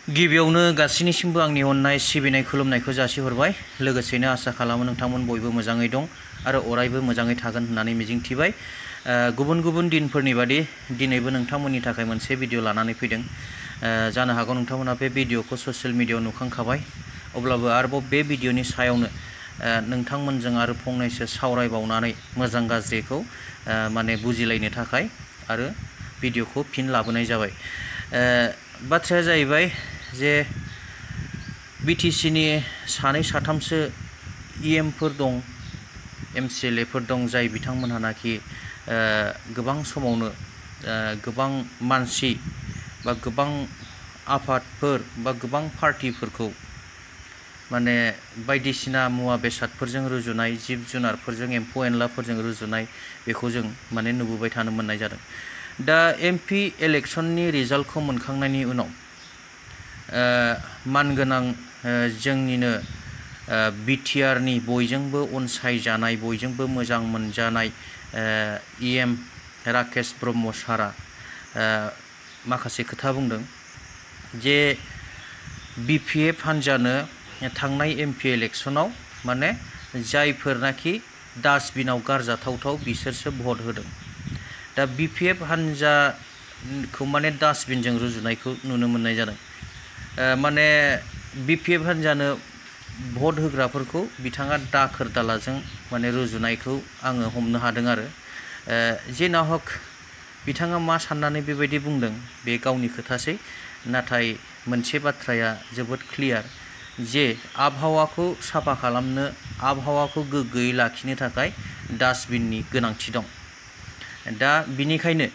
गिबियावनो गासैनिसिमबो आंनि अननाय सिबिनाय खुलुमनायखौ जासिहरबाय। लोगोसेनो आसा खालामो नोंथांमोन बयबो मोजाङै दं आरो अरायबो मोजाङै थागोन होननानै मिजिंथिबाय। गुबुन गुबुन दिनफोरनि बादि दिनैबो नोंथांमोननि थाखाय मोनसे भिडिअ लानानै फैदों। जानो हागौ नोंथांमोना बे भिडिअखौ ससियेल मिडियायाव नुखांखाबाय। अब्लाबो आरोबाव बे भिडिअनि सायावनो नोंथांमोनजों आरो फंनैसो सावरायबावनानै मोजां गाज्रिखौ माने बुजिलायनो थाखाय आरो भिडिअखौ फिन लाबोनाय जाबाय। बाथ्राया जाहैबाय जे बिटिसिनि सानै साथामसो इएमफोर दं, एमसिएलएफोर दं, जाय बिथांमोनहानाखि गोबां समावनो गोबां मानसि बा गोबां आफादफोर बा गोबां पार्टिफोरखौ माने बायदिसिना मुवा बेसादफोरजों रुजुनाय, जिब जुनारफोरजों, एम्फौ एनलाफोरजों रुजुनाय, बेखौ जों माने नुबोबाय थानो मोननाय जादों। दा एमपि इलेक्सननि रिजाल्टखौ मोनखांनायनि उनाव मानगोनां जोंनिनो बिटिआरनि बयजोंबो अनसायजानाय, बयजोंबो मोजां मोनजानाय इएम राकेश ब्रह्म सारा माखासे खोथा बुंदों जे बिपिएफ हान्जानो थांनाय एमपि इलेक्सनाव माने जायफोरनाखि डास्टबिनाव गारजाथावथाव बिसोरसो भट होदों। दा बिपिएफ हान्जाखौ माने डास्टबिनजों रुजुनायखौ नुनो मोननाय जादों। माने बिपिएफ हान्जानो भट होग्राफोरखौ बिथाङा दाखोर दालाजों माने रुजुनायखौ आङो हमनो हादों आरो जेना हक बिथाङा मा साननानै बेबायदि बुंदों बे गावनि खोथासै। नाथाय मोनसे बाथ्राया जोबोद क्लियार जे आबहावाखौ साफा खालामनो, आबहावाखौ गोग्गोयै लाखिनो थाखाय डास्टबिननि गोनांथि दं। दा बिनिखायनो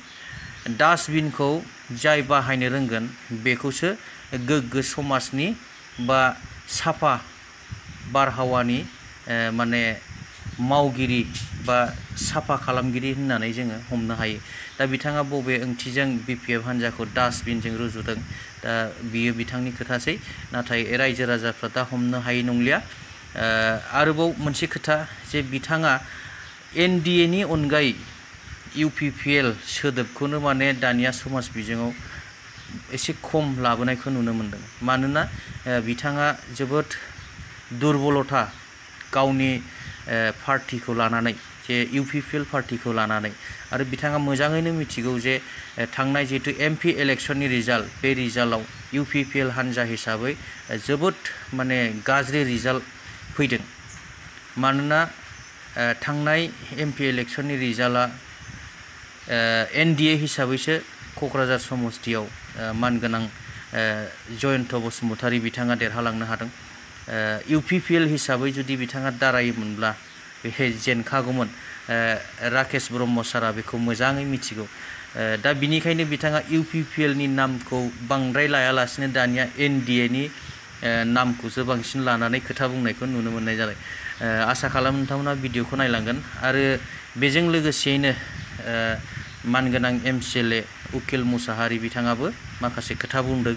डास्टबिनखौ जाय बाहायनो रोंगोन बेखौसो गोग्गो समाजनि बा साफा बारहावानि माने मावगिरि बा साफा खालामगिरि होननानै जोङो हमनो हायो। दा बिथाङा बबे ओंथिजों बिपिएफ हान्जाखौ डास्टबिनजों रुजुदों दा बियो बिथांनि खोथासै। नाथाय रायजो राजाफ्रा दा हमनो हायै नंलिया। आरोबाव मोनसे खोथा जे बिथाङा एनडिएनि अनगायै इउपिपिएल सोदोबखौनो माने दानिया समाज बिजोङाव एसे खम लाबोनायखौ नुनो मोनदों। मानोना बिथाङा जोबोद दुरबलथा गावनि पार्टिखौ लानानै, जे इउपिपिएल पार्टिखौ लानानै, आरो बिथाङा मोजाङैनो मिथिगौ जे थांनाय जिहेतु एमपि इलेक्सननि रिजाल्ट, बे रिजाल्टआव इउपिपिएल हान्जा हिसाबै जोबोद माने गाज्रि रिजाल्ट फैदों। मानोना थांनाय एमपि इलेक्सननि रिजाल्टआ एनडिए हिसाबैसो क'क्राझार समस्तियाव मानगोनां जयन्त बसुमतारी बिथाङा देरहालांनो हादों। इउपिपिएल हिसाबै जुदि बिथाङा दारायोमोनब्ला बे जेनखागौमोन। राकेश ब्रह्म सारा बेखौ मोजाङै मिथिगौ। दा बिनिखायनो बिथाङा इउपिपिएलनि नामखौ बांद्राय लायालासिनो दानिया एनडिएनि नामखौसो बांसिन लानानै खोथा बुंनायखौ नुनो मोननाय जाबाय। आसा खालामो नोंथांमोना भिडिअखौ नायलांगोन। आरो बेजों लोगोसेयैनो मानगोनां एमसिएलए उकिल मुसाहारि बिथाङाबो माखासे खोथा बुंदों।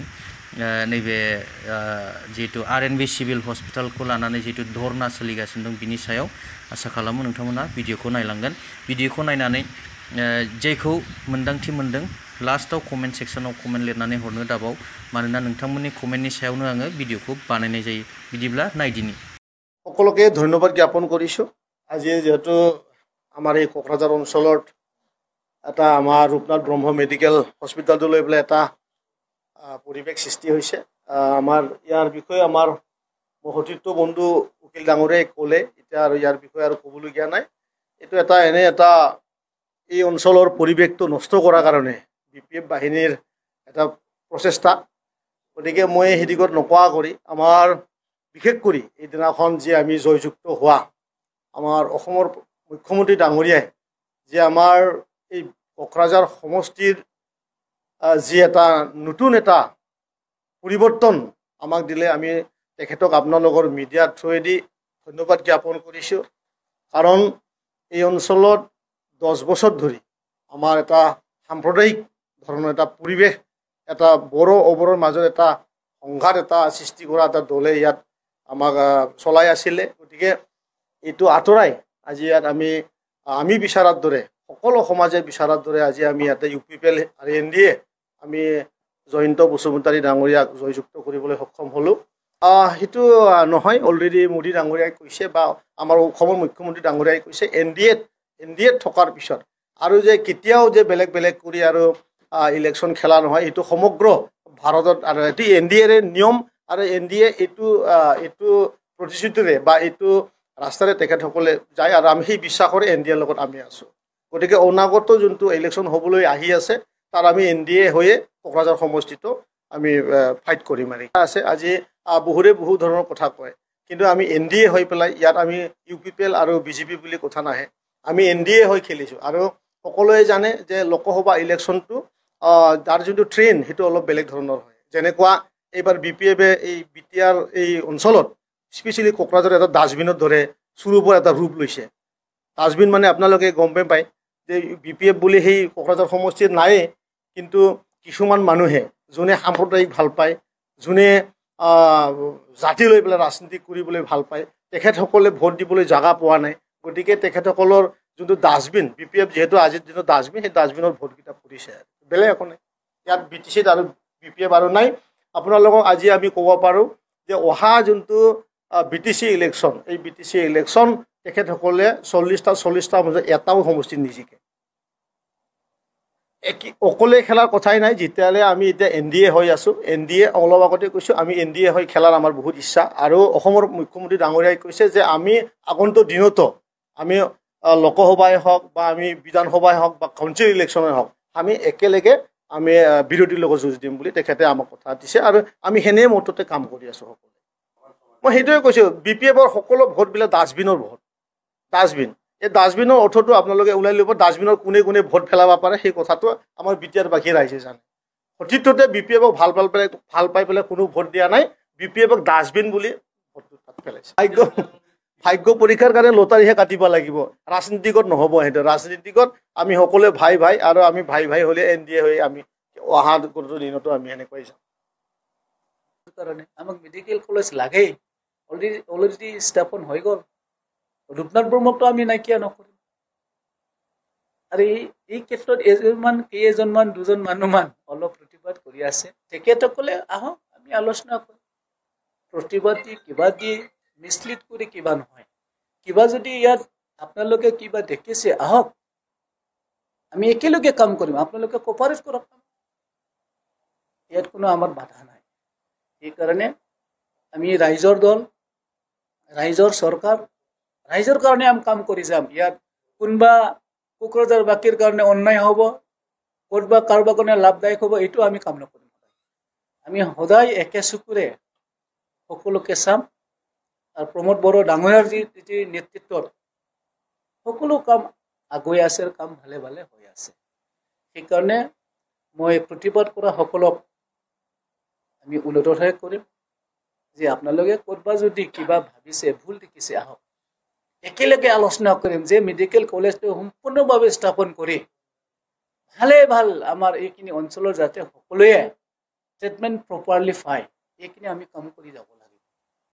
नैबे जिहेतु आरएनबि सिभिल हस्पिटालखौ लानानै जिहेतु धरना सोलिगासिनो दं, बिनि सायाव आसा खालामो नोंथांमोना भिडिअखौ नायलांगोन। भिडिअखौ नायनानै जेखौ मोन्दांथि मोनदों लास्टआव कमेन्ट सेक्सनाव कमेन्ट लिरनानै हरनो दाबाव। मानोना नोंथांमोननि कमेन्टनि सायावनो आङो भिडिअखौ बानायनाय जायो। बिदिब्ला नायदिनि। সকলোকে ধন্যবাদ জ্ঞাপন কৰিছোঁ। আজি যেহেতু আমাৰ এই কোকৰাঝাৰ অঞ্চলত এটা আমাৰ ৰূপনাথ ব্ৰহ্ম মেডিকেল হস্পিটেলটো লৈ পেলাই এটা পৰিৱেশ সৃষ্টি হৈছে। আমাৰ ইয়াৰ বিষয়ে আমাৰ সতীৰ্থ বন্ধু উকিল ডাঙৰীয়াই ক'লে, এতিয়া আৰু ইয়াৰ বিষয়ে আৰু ক'বলগীয়া নাই। এইটো এনে এটা এই অঞ্চলৰ পৰিৱেশটো নষ্ট কৰাৰ কাৰণে বিপিএফ বাহিনীৰ এটা প্ৰচেষ্টা। গতিকে মই সেই দিশত নকোৱা কৰি আমাৰ বিশেষ কৰি এই দিনাখন যে আমি জয়যুক্ত হোৱা আমাৰ অসমৰ মুখ্যমন্ত্ৰী ডাঙৰীয়াই যে আমাৰ এই কোকৰাঝাৰ সমষ্টিৰ যি এটা নতুন এটা পৰিৱৰ্তন আমাক দিলে, আমি তেখেতক আপোনালোকৰ মিডিয়াৰ থ্ৰুৱেদি ধন্যবাদ জ্ঞাপন কৰিছোঁ। কাৰণ এই অঞ্চলত 10 বছৰ ধৰি আমাৰ এটা সাম্প্ৰদায়িক ধৰণৰ এটা পৰিৱেশ, এটা বড়ো অবড়োৰ মাজত এটা সংঘাত এটা সৃষ্টি কৰা এটা দলে ইয়াত আমাক চলাই আছিলে। গতিকে এইটো আঁতৰাই আজি ইয়াত আমি বিচৰাৰ দৰে, সকলো সমাজে বিচৰাৰ দৰে আজি আমি ইয়াতে ইউপিপিএল আৰু এনডিএ আমি জয়ন্ত বসুমতাৰী ডাঙৰীয়াক জয়যুক্ত কৰিবলৈ সক্ষম হ'লোঁ সেইটো নহয় অলৰেডি মোদী ডাঙৰীয়াই কৈছে বা আমাৰ অসমৰ মুখ্যমন্ত্ৰী ডাঙৰীয়াই কৈছে এন ডি এত থকাৰ পিছত আৰু যে কেতিয়াও যে বেলেগ বেলেগ কৰি আৰু ইলেকশ্যন খেলা নহয় এইটো সমগ্ৰ ভাৰতত আৰু এটি এন ডি এৰে নিয়ম আৰু এন ডি এ এইটো প্ৰতিশ্ৰুতিৰে বা এইটো ৰাস্তাৰে তেখেতসকলে যায় আৰু আমি সেই বিশ্বাসৰে এন ডি এৰ লগত আমি আছোঁ গতিকে অনাগত যোনটো ইলেকশ্যন হ'বলৈ আহি আছে তাৰ আমি এন ডি এ হৈয়ে কোকৰাঝাৰ সমষ্টিটো আমি ফাইট কৰিম আৰু আছে আজি বহুৰে বহু ধৰণৰ কথা কয় কিন্তু আমি এন ডি এ হৈ পেলাই ইয়াত আমি ইউ পি পি এল আৰু বিজেপি বুলি কথা নাহে আমি এন ডি এ হৈ খেলিছোঁ আৰু সকলোৱে জানে যে লোকসভা ইলেকশ্যনটো তাৰ যোনটো ট্ৰেইন সেইটো অলপ বেলেগ ধৰণৰ হয় যেনেকুৱা এইবাৰ বি পি এফে এই বি টি আৰ এই অঞ্চলত স্পেচিয়েলি কোকৰাঝাৰ এটা ডাষ্টবিনৰ দৰে চুৰুপৰ এটা ৰূপ লৈছে ডাষ্টবিন মানে আপোনালোকে গম পায় যে বি পি এফ বুলি সেই কোকৰাঝাৰ সমষ্টিত নায়েই কিন্তু কিছুমান মানুহে যোনে সাম্প্ৰদায়িক ভাল পায় যোনে জাতি লৈ পেলাই ৰাজনীতি কৰিবলৈ ভাল পায় তেখেতসকলে ভোট দিবলৈ জাগা পোৱা নাই গতিকে তেখেতসকলৰ যোনটো ডাষ্টবিন বি পি এফ যিহেতু আজিৰ দিনত ডাষ্টবিন সেই ডাষ্টবিনৰ ভোটকেইটা পৰিছে বেলেগ একো নাই ইয়াত বি টি চিত আৰু বি পি এফ আৰু নাই আপোনালোকক আজি আমি ক'ব পাৰোঁ যে অহা যোনটো বি টি চি ইলেকশ্যন এই বি টি চি ইলেকশ্যন তেখেতসকলে 40টা মাজত এটাও সমষ্টিত নিজিকে অকলে খেলাৰ কথাই নাই যেতিয়ালৈ আমি এতিয়া এন ডি এ হৈ আছোঁ এন ডি এ অলপ আগতে কৈছোঁ আমি এন ডি এ হৈ খেলাৰ আমাৰ বহুত ইচ্ছা আৰু অসমৰ মুখ্যমন্ত্ৰী ডাঙৰীয়াই কৈছে যে আমি আগন্তুক দিনতো আমি লোকসভাই হওক বা আমি বিধানসভাই হওক বা কাউন্সিল ইলেকশ্যনেই হওক আমি একেলগে আমি বিৰোধীৰ লগত যুঁজ দিম বুলি তেখেতে আমাক কথা দিছে আৰু আমি সেনে মততে কাম কৰি আছোঁ সকলোৱে মই সেইটোৱে কৈছোঁ বি পি এফৰ সকলো ভোটবিলাক ডাষ্টবিনৰ ভোট ডাষ্টবিন এই ডাষ্টবিনৰ অৰ্থটো আপোনালোকে ওলাই ল'ব ডাষ্টবিনৰ কোনে কোনে ভোট পেলাব পাৰে সেই কথাটো আমাৰ বি টি আৰ বাকী ৰাইজে জানে সঠিকতে বি পি এফক ভাল পাই পেলাই কোনো ভোট দিয়া নাই বি পি এফক ডাষ্টবিন বুলি ভোটটো তাত পেলাইছে ভাগ্য পৰীক্ষাৰ কাৰণে লটাৰীহে কাটিব লাগিব ৰাজনীতিকত নহ'ব সেইটো ৰাজনীতিকত আমি সকলোৱে ভাই আৰু আমি ভাই হ'লে এন ডি এ হৈ আমি অহা দিনতো আমি এনেকৈ যাম কাৰণে আমাক মেডিকেল কলেজ লাগেই অলৰেডি স্থাপন হৈ গ'ল ৰূপনাথ ব্ৰহ্মকটো আমি নাইকিয়া নকৰিম আৰু এই ক্ষেত্ৰত কেইজনমান দুজন মানুহমান অলপ প্ৰতিবাদ কৰি আছে তেখেতসকলে আহক আমি আলোচনা কৰিম প্ৰতিবাদ দি কিবা দি মিছলিড কৰি কিবা নহয় কিবা যদি ইয়াত আপোনালোকে কিবা দেখিছে আহক আমি একেলগে কাম কৰিম আপোনালোকে কোপাৰেট কৰক ইয়াত কোনো আমাৰ বাধা নাই সেইকাৰণে আমি ৰাইজৰ দল ৰাইজৰ চৰকাৰ ৰাইজৰ কাৰণে আমি কাম কৰি যাম ইয়াত কোনোবা কোকৰাঝাৰ বাকীৰ কাৰণে অন্যায় হ'ব ক'ৰবা কাৰোবাৰ কাৰণে লাভদায়ক হ'ব এইটো আমি কাম নকৰিম আমি সদায় একে চকুৰে সকলোকে চাম আৰু প্ৰমোদ বড়ো ডাঙৰীয়াৰ যি নেতৃত্বত সকলো কাম আগুৱাই আছে আৰু কাম ভালে হৈ আছে সেইকাৰণে মই প্ৰতিবাদ কৰা সকলক আমি অনুৰোধহে কৰিম যে আপোনালোকে ক'ৰবাত যদি কিবা ভাবিছে ভুল দেখিছে আহক একেলগে আলোচনা কৰিম যে মেডিকেল কলেজটো সম্পূৰ্ণভাৱে স্থাপন কৰি ভাল আমাৰ এইখিনি অঞ্চলৰ যাতে সকলোৱে ট্ৰিটমেণ্ট প্ৰপাৰলি পায় এইখিনি আমি কাম কৰি যাব